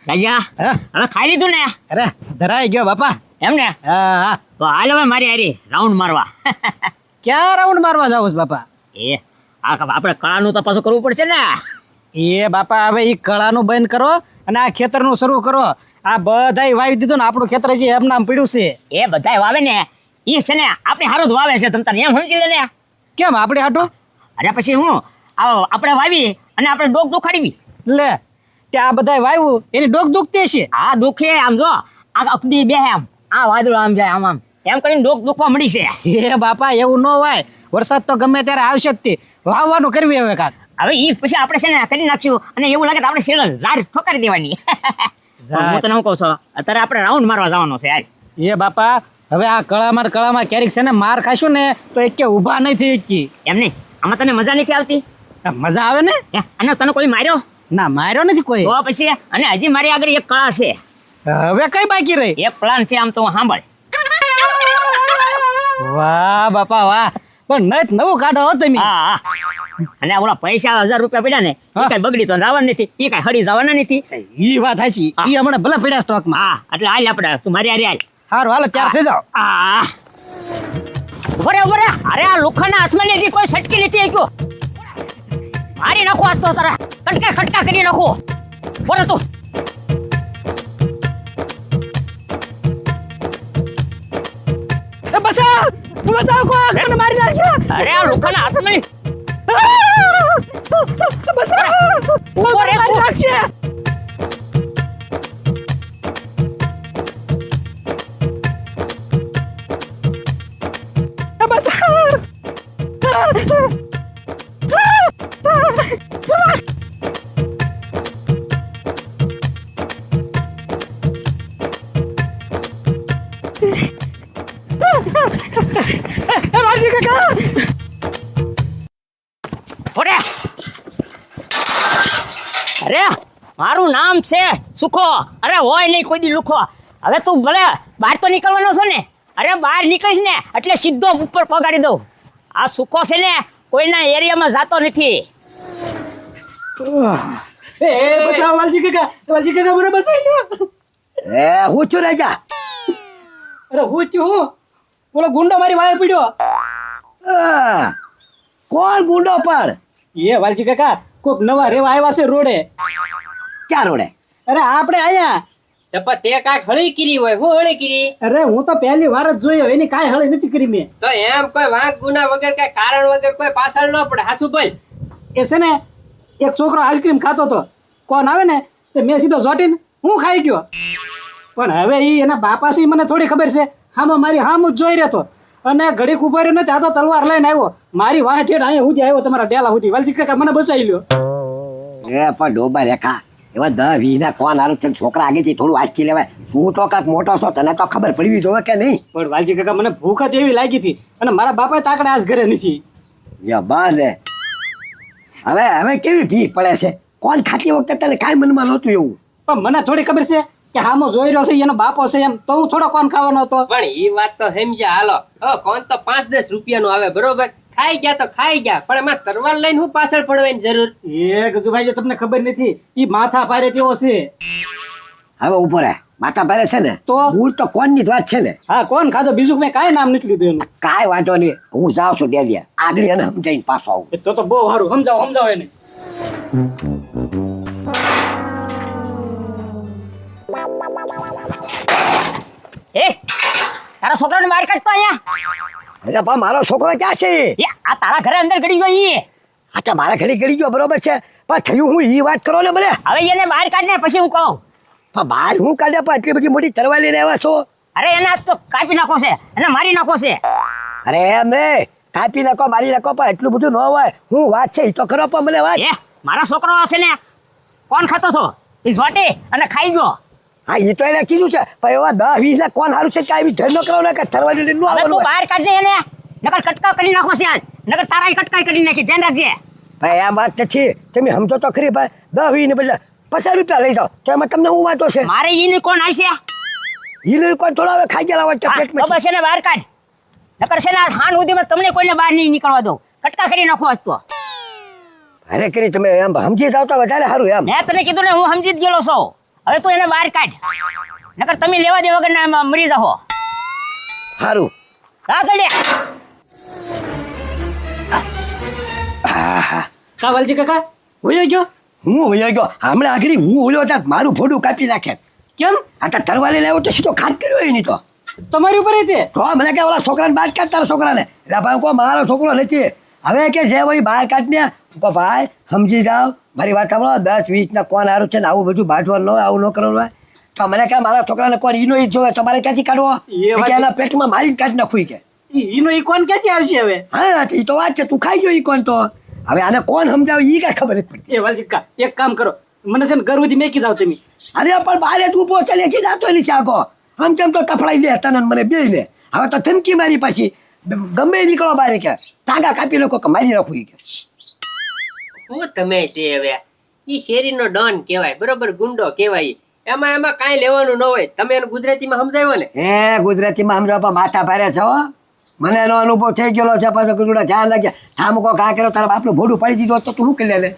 રાજા હવે ખાઈ લીધું ને? અરે ધરાઈ ગયો બાપા. એમ ને? હા. તો હાલ હવે મારી હારી રાઉન્ડ મારવા. ક્યાં રાઉન્ડ મારવા જાવ છો બાપા? એ આપણે કળાનું તો પાછું કરવું પડશે ને. એ બાપા હવે ઈ કળાનું બંધ કરો અને આ ખેતરનું શરૂ કરો. આ બધાય વાવી દીધું ને આપણું ખેતર હજી એમ નામ પડ્યું છે. એ બધાય વાવે ને ઈ છે ને આપણે હારું જ વાવે છે. તમ તાર એમ સમજી લે ને. કેમ આપણે હાટું? અરે પછી હું આપણે વાવી અને આપણે ડોક દુખાડવી લે ત્યાં આ બધાય વાવ્યું એની ડોક દુખતી છે. આ દુખે આમ જો આ અપડી બે આમ આ વાદળો આમ જાય આમ એમ કરીને ડોક દુખવા મળી છે. એ બાપા એવું ન હોય. વરસાદ તો ગમે ત્યારે આવશે જ તે. વાવવાનું કરવી હવે કાક. હવે ઈ પછી આપણે છે ને કરી નાખશું અને એવું લાગે તો આપણે શેરલ ઝાર ઠોકારી દેવાની. હું તને શું કહું છું અત્યારે આપણે રાઉન્ડ મારવા જવાનો છે આજ. એ બાપા હવે આ કળામાં ક્યારેક છે ને માર ખાશું ને તો એક કે ઊભા નહીં થઈ શકી. એમ નહીં આમાં તને મજા નથી આવતી? મજા આવે ને. અને તને કોઈ માર્યો? ના માર્યો નથી કોઈ. તો પછી અને હજી મારી આગળ એક કળા છે. હવે કઈ બાકી રહી? એક પ્લાન છે આમ તો સાંભળ. વાહ બાપા વાહ. પણ નવું કાઢો હો તમે. હા અને ઓલા પૈસા 1000 રૂપિયા પડ્યા ને એ કઈ બગડી તો જવાનું નથી. એ કઈ હળી જવાના નથી. ઈ વાત સાચી. ઈ હમણાં ભલે પડ્યા સ્ટોકમાં. હા એટલે હાલ આપણે તું મારી હારે હાલ. સારું હાલો ત્યાર થઈ જાઓ. બરાબર. અરે આ લુખાના હાથમાં લેજી કોઈ સટકી નથી આપ્યો. મારી નાખો આજ તો તારા ખટકા કરી નાખો. બોલો તું. બચાવ કો મને મારી નાખજો. અરે આ લુખાના હાથમાં બચાવ ઉપર એક મારી નાખશે. અરે મારું નામ છે સુખો. અરે હોય નહીં કોઈ દી લુખો. હવે તું ભલે બહાર તો નીકળવાનો છો ને? અરે બહાર નીકળીશ ને એટલે સીધો ઉપર પગાડી દઉં. આ સુખો છે ને કોઈના એરિયામાં જાતો નથી. બચાવ વાલજી કાકા મને બચાવી લો. હું છું રાજા. અરે હું છું બોલો ગુંડો મારી વાય પડ્યો. કોણ ગુંડો પણ? એ વાલજી કાકા કોક નવા રેવા આવ્યા છે રોડે. ક્યાં રોડે? અરે આપણે આયા. તે કાંઈક હળી કરી હોય. હું હળી કરી? અરે હું તો પહેલી વાર જ જોયો. એની કાંઈ હળી નથી કરી મેં. તો એમ કોઈ વાંક ગુના વગર કઈ કારણ વગર કોઈ પાછળ ન પડે. હાચું બોલ. એ છે ને એક છોકરો આઈસ્ક્રીમ ખાતો હતો. કોણ આવે ને તે મેં સીધો જોટીને હું ખાઈ ગયો. પણ હવે ઈ એના બાપા છે મને થોડી ખબર છે. હામાં મારી હામ જ જોઈ રહ્યો અને ઘડીક ઉભો રહ્યો નથી. આ તો તલવાર લઈને આવ્યો. મારી વાહ ઠેઠ અહીંયા સુધી આવ્યો તમારા ડેલા સુધી. વાલજી કાકા મને બચાવી લ્યો. એ પણ ડોબા રેખા એવા 10-20 ના કોણ હારું છે? છોકરા આગેથી થોડું આંચકી લેવાય. તું તો કાંઈક મોટો છો તને તો ખબર પડવી જોવે કે નહીં? પણ વાલજી કાકા મને ભૂખ જ એવી લાગી હતી અને મારા બાપા તાકડે આજ ઘરે નથી. બસ હવે કેવી ભીડ પડે છે. કોણ ખાતી વખતે તને કાંઈ મનમાં નહોતું એવું? પણ મને થોડી ખબર છે કે હામો જોઈ રહ્યો છે એનો બાપો છે એમ. તો હું થોડો કોણ ખાવાનો હતો. પણ એ વાત તો સમજ્યા. હાલો કોણ તો 5-10 રૂપિયાનું આવે બરોબર. ખાઈ ગયા તો ખાઈ ગયા. પણ એમાં તરવાર લઈને હું પાછળ પડવાની જરૂર? એ ગજુભાઈ તમને ખબર નથી ઈ માથા પારે તેવો છે. હવે ઉભો રહે. માથા ભારે છે ને તો મૂળ તો કોણની જ વાત છે ને. હા કોણ ખાધો બીજું મેં કાંઈ નામ નથી લીધું એનું. કાંઈ વાંધો નહીં. હું જાઉં છું ડેલિયા. આગળ એને સમજાઈને પાછો આવું. તો બહુ સારું. સમજાવો એને. એ તારા છોકરાને બહાર કાઢતો અહીંયા. અરે બા મારો છોકરો ક્યાં છે? આ તારા ઘરે અંદર ગડી ગયો ઈ. આ તો મારા ઘડી ગળી ગયો બરોબર છે. પણ થયું હું ઈ વાત કરો ને મને. હવે એને બહાર કાઢને પછી હું કહું. પણ બહાર હું કાઢ્યા પણ એટલી બધી મોટી તરવા લઈને આવ્યા છો? અરે એને આજ તો કાપી નાખો છે અને મારી નાખો છે. અરે એમ નહીં કાપી નાખો મારી નાખો પણ એટલું બધું ન હોય. હું વાત છે એ તો કરો પણ મને વાત. મારા છોકરો છે ને કોણ ખાતો છો એ જોટી અને ખાઈ ગયો. હા એ તો એને કીધું છે પણ એવા 10-20 ના કોણ સારું છે કે આવી ધર ન કરો ને કે તરવા લઈને ન હવે આવવાનું તું હોય. બહાર કાઢ દે એને નકર કટકા કરી નાખો છે આજ. નકર તારાય કટકાઈ કરી નાખી. ધ્યાન રાખજે. ભાઈ આ વાત નથી. તમે સમજો તો ખરી ભાઈ. 10-20 ને બદલે 50 રૂપિયા લઈ જાઓ તો એમાં તમને હું વાંધો છે? મારે ઈની કોણ આવશે? ઈ કોઈ થોડા હવે ખાઈ ગયેલા હોય તો હા, પેટમાં. તો બસ એને બહાર કાઢ. નકર છે ને હાન સુધીમાં તમને કોઈને બહાર નહીં નીકળવા દો. કટકા કરી નાખો આજ તો. અરે કરી તમે એમ સમજી જાવ તો વધારે સારું એમ. મેં તને કીધું ને હું સમજી જ ગયેલો છું. હવે તું એને બહાર કાઢ, નકર તમે લેવા દે વગર ના મરી જાઓ. સારું. હા કઈ કા વાલજી કાકા હોયો ગયો? હું વયો ગયો હમણાં આગળ હું ઓલો હતા મારું ફોડું કાપી નાખે. કેમ? આ તો તરવાલે લેવો તો સીધો ઘાત કર્યો એની તો. તમારી ઉપર તે તો મને કે ઓલા છોકરાને બહાર કાઢ તારા છોકરાને. એટલે ભાઈ કહો મારો છોકરો નથી. હવે કે છે ભાઈ બહાર કાઢ ને. તો ભાઈ સમજી જાઓ મારી વાત સાંભળો 10-20 ના કોણ હારું છે ને આવું બધું બાંધવાનું હોય આવું ન કરવાનું હોય. તો મને કે મારા છોકરાને કોણ ઈનો ઈ જોવે તમારે ક્યાંથી કાઢવો? એ વાત- કે એના પેટમાં મારીને કાઢી નાખવું કે. ઈનો ઈ કોણ ક્યાંથી આવશે હવે? હા એ તો વાત છે તું ખાઈ ગયો ઈ કોણ તો. હવે આને કોણ સમજાવે ઈ કાંઈ ખબર નથી પડતી. એ વાલજી કાકા એક કામ કરો, મને છે ને ઘર સુધી મેકી જાવ તમે. અરે પણ બારે તું પહોંચે ને જાતો એની ચાકો આમ તેમ તો તફડાઈ લે તને ને મને બે લે. હવે તો ધમકી મારી પાછી ગમે એ નીકળો બારે કે ટાંગા કાપી લોકો કે મારી નાખું ઈ કે. હું તમે છે હવે ઈ શેરીનો ડોન કહેવાય, બરોબર, ગુંડો કહેવાય. એમાં કાંઈ લેવાનું ન હોય. તમે એને ગુજરાતીમાં સમજાવ્યો ને. એ ગુજરાતીમાં સમજાવવા માથા ભારે છે હો. મને એનો અનુભવ થઈ ગયેલો છે પાછો કીધું ધ્યાન રાખજે. આમ કો કા કર્યો તારા બાપનું ભોડું પાડી દીધું હોત તો તું શું કરી લે.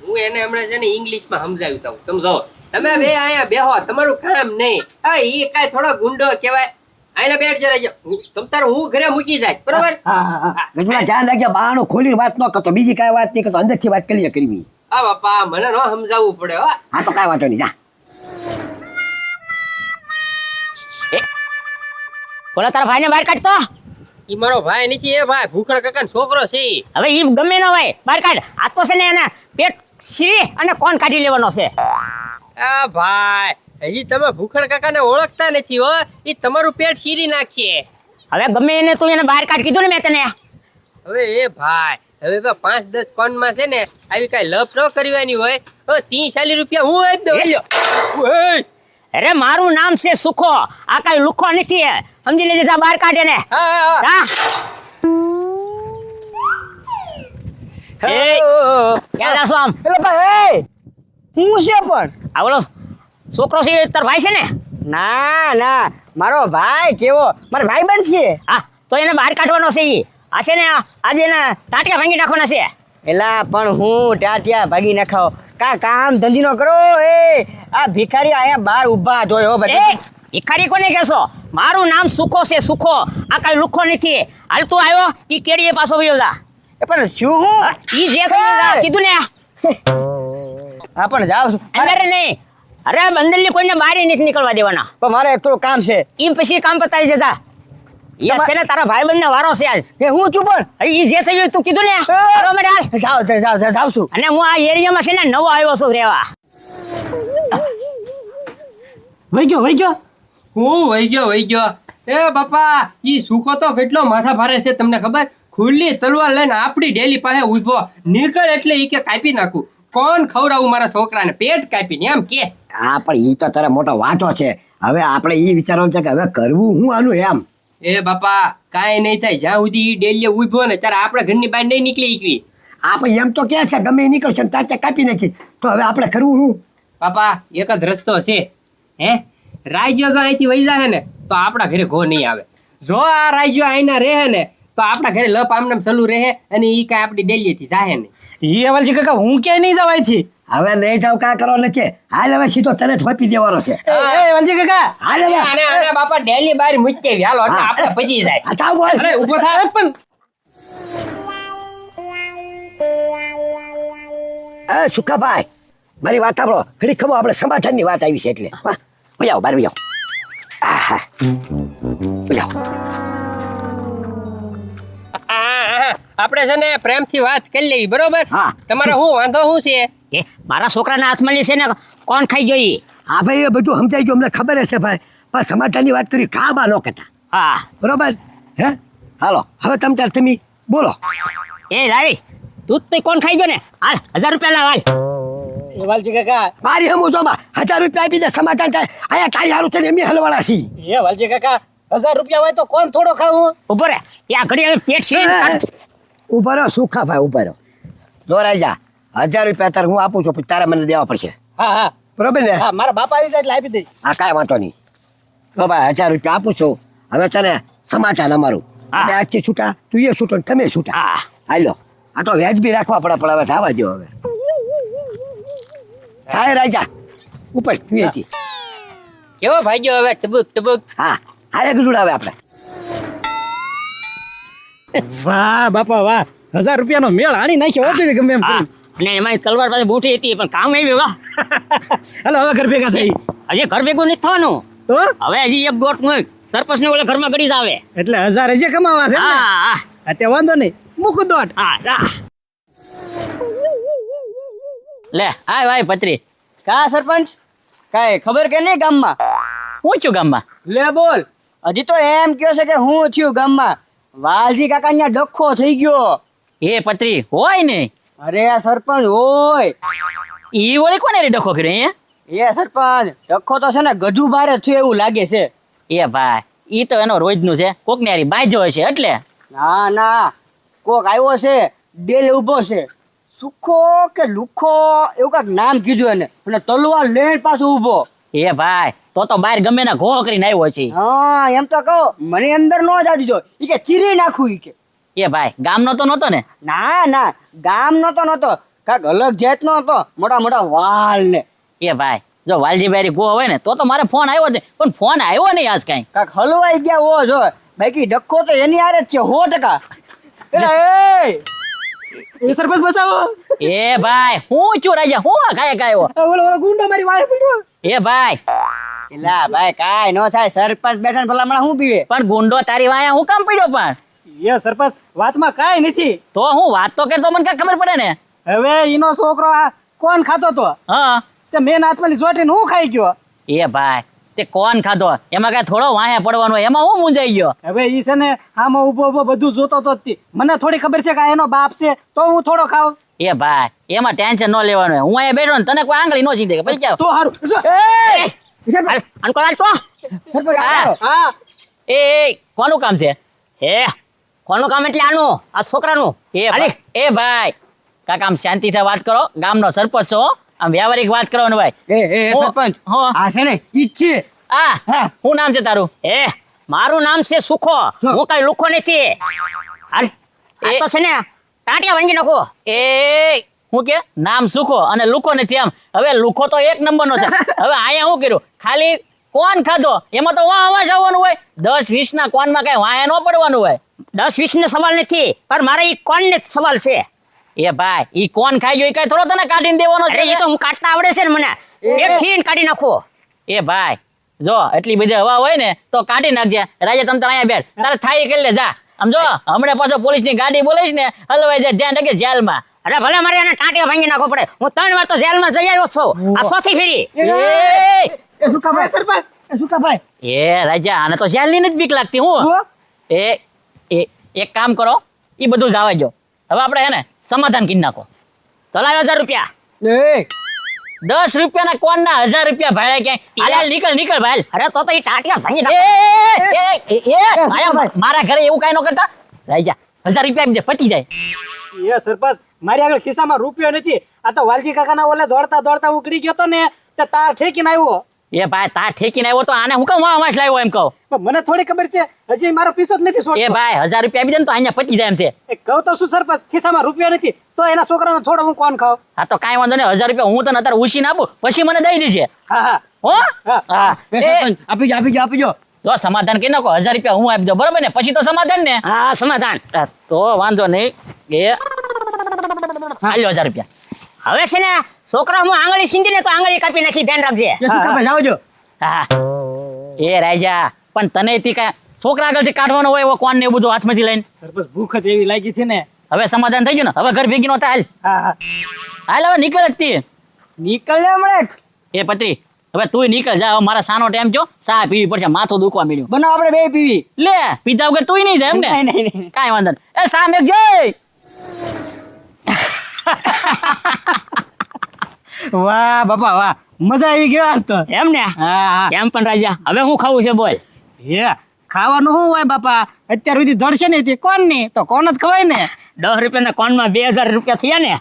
હું એને હમણાં છે ને ઇંગ્લિશમાં સમજાવી દઉં. સમજો તમે બે અહીંયા બેહો, તમારું કામ નહીં. હા ઈ કાંઈ થોડો ગુંડો કહેવાય. આઈને બેઠ જરા જાઓ. તમ તારે હું ઘરે મૂકી જાય, બરોબર? હા હા હા. ગજુડા ધ્યાન રાખજે બાણું ખોલીને વાત ન કરતો બીજી કાંઈ વાત નહીં કરતો અંદરથી વાત કરીએ કરવી. હા બાપા મને ન સમજાવવું પડે હો. હા તો કાંઈ વાંધો નહીં જા. બોલા તારા ભાઈને બહાર કાઢતો. ઈ મારો ભાઈ નથી, એ ભાઈ ભૂખડ કાકાનો છોકરો છે ઈ. હવે ઈ ગમે ન હોય બહાર કાઢ. આ તો છે ને એને પેટ શીરી અને કોણ કાઢી લેવાનો છે. આ ભાઈ હજી તમે ભૂખડ કાકાને ઓળખતા નથી હો. ઈ તમારું પેટ શીરી નાખશે. હવે ગમે એને તું એને બહાર કાઢ કીધું ને મેં તને. હવે એ ભાઈ હવે 5-10 કોનમાં છે ને આવી કાંઈ લપ ન કરવાની હોય. 30-40 રૂપિયા હું આપી દઉં. લ્યો. ઓય. અરે મારું નામ છે સુખો, આ કઈ લુખો નથી. સમજી લેજે, જા બહાર કાઢે ને. હા, હા, હા. જા. એ, ક્યાં જાશો આમ? એટલે ભાઈ હું છે પણ આ બોલો છોકરો છે તાર ભાઈ છે ને? ના ના મારો ભાઈ કેવો મારો ભાઈ બનશે. હા તો એને બહાર કાઢવાનો છે. ઈ આ છે ને આજે એને ટાટિયા ભાંગી નાખવાના છે. એલા પણ હું ટાટિયા ભાગી નાખાવ કામ ધંધી નો કરો. એ આ ભિખારી અહીંયા બહાર ઊભા જોયો એ બધા. ભિખારી કોને કહેશો? મારું નામ સુખો છે, સુખો. આ કઈ લુખો નથી. હાલ તું આવ્યો ઈ કેડીએ પાછો વયો જા. એ પણ શું હું ઈ જે કીધું ને હા પણ જાઉં છું. અંદર નહીં. અરે બંદલની કોઈને બહાર નથી નીકળવા દેવાના. પણ મારે એક થોડું કામ છે. ઈ પછી કામ પતાવી જતા. યાર છે ને તારા ભાઈબંધને વારો છે આજ. એ હું છું પણ ઈ જે થયું તું કીધું ને બરોબર હાલ. જાઉં છું. અને હું આ એરિયામાં છે ને નવો આવ્યો છું રહેવા. વહી ગયો હું વહી ગયો. એ બાપા ઈ સુખો તો કેટલો માથા ભારે છે તમને ખબર? ખુલ્લી તલવાર લઈને આપણી ડેલી પાસે ઊભો નીકળ એટલે ઈ કે કાપી નાખું. કોણ ખવડાવું મારા છોકરાને? પેટ કાપીને એમ કે. હા પણ ઈ તો તારા મોટો વાંચો છે. હવે આપણે ઈ વિચારવાનું છે કે હવે કરવું હું આનું એમ. એ બાપા કાંઈ નહીં થાય. જ્યાં સુધી ઈ ડેલી ઊભો ને ત્યારે આપણે ઘરની બહાર નહીં નીકળી શકવી. આપણે એમ તો કે છે ગમે એ નીકળશે ને તાર કાપી નાખી. તો હવે આપણે કરવું હું? બાપા એક જ રસ્તો છે. હે રાજ્યો જો અહીંથી વહી જાય ને તો આપણા ઘરે ઘો નહીં આવે. જો આ રાજ્યો અહીંના રહે ને તો આપણા ઘરે લપ આમનામ ચાલુ રહે અને ઈ કાંઈ આપણી ડેલીથી જાહે નહીં. એ વાલજી કાકા હું ક્યાંય નહીં જવાય થી. હવે નહીં જાવ કાં કરવાનું છે? હાલ હવે સીધો તને થોપી દેવાનો છે. એ વાલજી કાકા હાલ હવે આને બાપા ડેલી બહાર મૂકી આવી. હાલો એટલે આપણે ભજી જાય. આ થાવ બોલ. અરે ઊભો થા. પણ એ સુખાભાઈ મારી વાત સાંભળો. ઘડી ખબર આપણે સમાધાનની વાત આવી છે એટલે આવો બાર આવો. આહા આવો. આપણે છે ને પ્રેમથી વાત કરી લેવી, બરોબર? હા. તમારે શું વાંધો શું છે? એ મારા છોકરાના હાથમાં છે ને કોણ ખાઈ ગઈ? હા ભાઈ એ બધું સમજાઈ ગયું અમને ખબર હશે ભાઈ. પણ સમાધાનની વાત કરી કાબા નો કહેતા. હા બરોબર હે? હાલો હવે તમે બોલો. એ લાવી દૂધ તો કોણ ખાઈ ગયો ને? હાલ 1000 રૂપિયા લાવ હાલ. એ વાલજી કાકા મારી હમું જોમાં 1000 રૂપિયા આપી દે સમાધાન થાય. અહીંયા તારી હારું છે ને એમ હલવાડા છી. એ વાલજી કાકા 1000 રૂપિયા હોય તો કોણ થોડો ખાવું? ઉભો રે. આ ઘડી હવે પેટ છે. ઉભા રહો સુખાભાઈ ઉભા રહો. દોરાઈ જા 1000 રૂપિયા તારે હું આપું છું પછી તારે મને દેવા પડશે. હા હા બરોબર ને? હા મારા બાપા આવી જાય એટલે આપી દઈશ. હા કાંઈ વાંધો નહીં. તો ભાઈ 1000 રૂપિયા આપું છું. હવે તને સમાધાન અમારું. હા. અમે આજથી છૂટા તું એ છૂટો ને તમે છૂટા. હા હાલો આ તો વ્યાજબી રાખવા પડે પણ હવે થવા દો હવે. થાય રાજા ઉપર પીએ હતી. કેવો ભાગ્યો હવે ટબુક ટબુક. હા હારે ગજુડ આવે આપણે. વાહ બાપા વાહ, 1000 રૂપિયાનો મેળ આણી નાખ્યો હોતો ગમે એમ હા કરીને. ને એમાં તલવાર પાસે બૂઠી હતી પણ કામ આવી વાહ. હાલો હવે ઘર ભેગા થઈ. હજી ઘર ભેગું નથી થવાનું. તો હવે હજી એક દોટ મૂક, સરપંચ ને ઓલા ઘરમાં ગળી જ આવે. એટલે 1000 હજી કમાવા છે ને? હા હા અત્યારે વાંધો નહીં, મૂકું દોટ. હા જા. લે આય ભાઈ પત્રી. કા સરપંચ કાંઈ ખબર કે નહીં ગામમાં? હું છું ગામમાં? લે બોલ. હજી તો એમ કહો છે કે હું થયું ગામમાં. વાલજી કાકા ત્યાં ડખો થઈ ગયો. એ પત્રી હોય ને અરે સરપંચ હોય. ઈ વળી કોને રે ડખો કર્યો એ સરપંચ ડખો તો છે ને ગજુ ભારે થયું એવું લાગે છે. એ ભાઈ ઈ તો એનો રોજનું છે, કોક ને હારી બાજો હોય છે એટલે. ના ના કોક આવ્યો છે, ડેલે ઊભો છે, સુખો કે લુખો એવું કાંઈક નામ કીધું એને, અને તલવાર લઈને પાછો ઊભો. એ ભાઈ તો બહાર ગમે ના ઘો કરીને આવ્યો છે. હા એમ તો કહો, મને અંદર નો જ દીધો. ઈ કે ચીરી નાખું ઈ કે. એ ભાઈ ગામનો તો નહોતો ને? ના ના ગામ નતો કાંઈક અલગ જાતનો હતો, મોટા મોટા વાળ ને. એ ભાઈ જો વાલજીભાઈ ગો હોય ને તો મારે ફોન આવ્યો છે, પણ ફોન આવ્યો નહીં આજ કાંઈ. કાંઈક હલવાઈ ગયા હો જો, બાકી ડખો તો એની હારે જ છે 100%. એલા એ સરપંચ બચાવો. એ ભાઈ હું છું રાજા, હું કાંઈ કાયો. ઓલો ગુંડો મારી વાય પીડ્યો. એ ભાઈ એલા ભાઈ કાંઈ નો થાય, સરપંચ બેઠા ને ભલા હું પીવે. પણ ગુંડો તારી વાયા હું કામ પડ્યો પણ? એ સરપંચ વાતમાં કાંઈ નથી. તો હું વાત તો કરતો મને કાંઈ ખબર પડે ને. હવે ઈનો છોકરો આ કોણ ખાતો તો હા તે મેન હાથમાં જોટીને હું ખાઈ ગયો. એ ભાઈ તે કોણ ખાધો એમાં કાંઈ થોડો વાયા પડવાનો હોય, એમાં હું મૂંઝાઈ ગયો. હવે ઈ છે ને આમાં ઉભો ઉભો બધું જોતો તો જ તી. મને થોડી ખબર છે કે આ એનો બાપ છે તો હું થોડો ખાવ. એ ભાઈ એમાં ટેન્શન ન લેવાનું હોય. હું અહીંયા બેઠો ને તને કોઈ આંગળી ન ચીંધે પછી જાવ. તો હારું જો. હાલ, અનકો હાલ તો. સરપંચ હા. આવો. હા એ કોનું કામ છે? હે કોનું કામ એટલે આનું, આ છોકરાનું. એ ભાઈ કાકા આમ શાંતિથી વાત કરો, ગામનો સરપંચ છો, આમ વ્યવહારિક વાત કરવાનું ભાઈ. એ હો, સરપંચ હો. આ છે ને ઈ જ છે. આ હા. શું નામ છે તારું? મારું નામ છે સુખો, હું કઈ લુખો નથી. હાલ આ તો છે ને ટાટિયા ભાંગી નાખો. એ હું કે નામ સુખો અને લુખો નથી આમ. હવે લુખો તો એક નંબરનો છે. હવે આયા શું કર્યું, ખાલી કોણ ખાધો એમાં તો વાહ અવાજ આવવાનું હોય. 10-20 ના કોનમાં કઈ વાયા ન પડવાનું હોય. 10-20 નો સવાલ નથી, પણ મારે ઈ કોણ ને સવાલ છે. એ ભાઈ ઈ કોણ ખાઈ ગયો, ઈ કઈ થોડો તને કાઢીને દેવાનો છે? એ તો હું કાઢતા આવડે છે ને મને, એક છીણ કાઢી નાખો. એ ભાઈ જો એટલી બધી હવા હોય ને તો કાઢી નાખજે. રાજા તમ તાર અહીંયા બેઠ, તારે થાય કરી લે જા. આમ જો હમણાં પાછો પોલીસ ની ગાડી બોલાવીશ ને હલવાઈ જાય, ધ્યાન રાખજે જેલમાં. અરે ભલે મારે એને ટાંટિયા ભાંગી નાખવો પડે, હું 3 વાર તો જેલમાં જઈ આવ્યો છું, આ ચોથી ફેરી. એ સુકાભાઈ સરપંચ, એ સુકાભાઈ. એ રાજા આને તો જેલ ની જ બીક લાગતી. હું એ એક કામ કરો, ઈ બધું જવા જો. હવે આપણે હે ને સમાધાન કરી નાખો. તો લાવ 1000 રૂપિયા. એ 10 રૂપિયાના કોણ ના 1000 રૂપિયા ભાડે ક્યાંય? હાલ નીકળ ભાઈ. અરે તો ઈ ટાંટિયા ભાંગી નાખો. મારા ઘરે એવું કાંઈ ન કરતા. રાજા 1000 રૂપિયા આપી દે, પતી જાય. એ સરપંચ મારી આગળ ખિસ્સામાં રૂપિયો નથી. આ તો વાલજી કાકાના ઓલે દોડતા દોડતા ઉકળી ગયો તો ને તે તાર ઠેકીને આવ્યો. એ ભાઈ તાર ઠેકીને આવ્યો તો આને હું કામ વાંસ લાવ્યો એમ કહું? પણ મને થોડી ખબર છે, હજી મારો પીસો જ નથી એ છોડતો. ભાઈ 1000 રૂપિયા આપી દે ને તો અહીંયા પતી જાય એમ છે. એ કહું તો શું સરપંચ, ખિસ્સામાં રૂપિયો નથી તો એના છોકરાનો થોડો હું કોણ ખાવ. હા તો કાંઈ વાંધો નહીં, 1000 રૂપિયા હું તને અત્યારે ઉછીને આપું, પછી મને દઈ દેજે. હા હા હો હા. હા એ સરપંચ આપી જો. જો સમાધાન કરી નાખો, 1000 રૂપિયા હું આપી દઉં, બરોબર ને? પછી તો સમાધાન ને? હા સમાધાન. તો વાંધો નહીં. હાલ્યો 1000 રૂપિયા. હવે છે ને છોકરા હું આંગળી સીંધી ને તો આંગળી કાપી નાખી, ધ્યાન રાખજે. એ સુકાભાઈ જાવજો. હા એ રાજા પણ તને થી કાંઈ છોકરા આગળથી કાઢવાનો હોય એવો કોણ ને એવું બધું હાથમાંથી લઈને. સરપંચ ભૂખ જ એવી લાગી છે ને. હવે સમાધાન થઈ ગયું ને, હવે ઘર ભેગી નો થાય. હા હા હાલ હવે નીકળ જ તી. નીકળને હમણાં એ પત્રી હવે તું નીકળ જા, હવે મારા સાનો ટાઈમ થયો, ચા પીવી પડશે, માથું દુખવા મળ્યું. બનાવ આપણે બે પીવી. લે પીધા વગર તું નહીં જાય એમ ને? નહીં. કાંઈ વાંધો નહીં. એ સામે જઈ. વાહ બાપા વાહ, મજા આવી ગયો આજ તો. એમ ને? હા કેમ પણ રાજા, હવે હું ખાવું છે બોલ. હે ખાવાનું શું હોય બાપા, અત્યાર સુધી જડશે નહીં તે કોણ નહીં તો કોણ જ ખવાય ને. 10 રૂપિયાના કોનમાં 2000 રૂપિયા થયા ને.